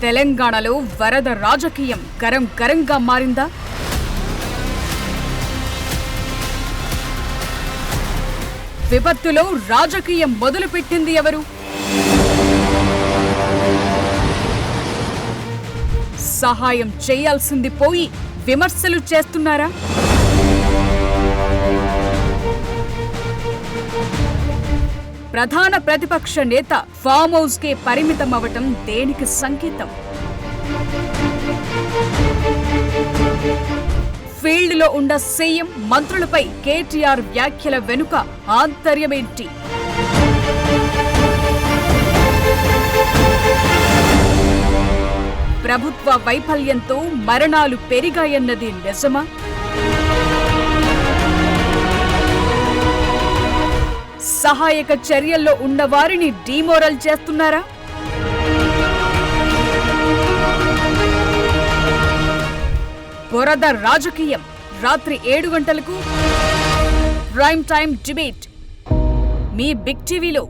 తెలంగాణలో వరద రాజకీయం గరం గరంగా మారిందా? విపత్తులో రాజకీయం మొదలుపెట్టింది ఎవరు? సహాయం చేయాల్సింది పోయి విమర్శలు చేస్తున్నారా? ప్రధాన ప్రతిపక్ష నేత ఫామ్ హౌస్ కే పరిమితమవటం దేనికి సంకేతం? ఫీల్డ్ లో ఉన్న సీఎం మంత్రులపై కేటీఆర్ వ్యాఖ్యల వెనుక ఆంతర్యమేంటి? ప్రభుత్వ వైఫల్యంతో మరణాలు పెరిగాయన్నది నిజమా? సహాయక చర్యల్లో ఉన్న వారిని డీమోరల్ చేస్తున్నారా? బురద రాజకీయం రాత్రి 7 గంటలకు ప్రైమ్ టైమ్ డిబేట్ మీ బిగ్ టీవీలో.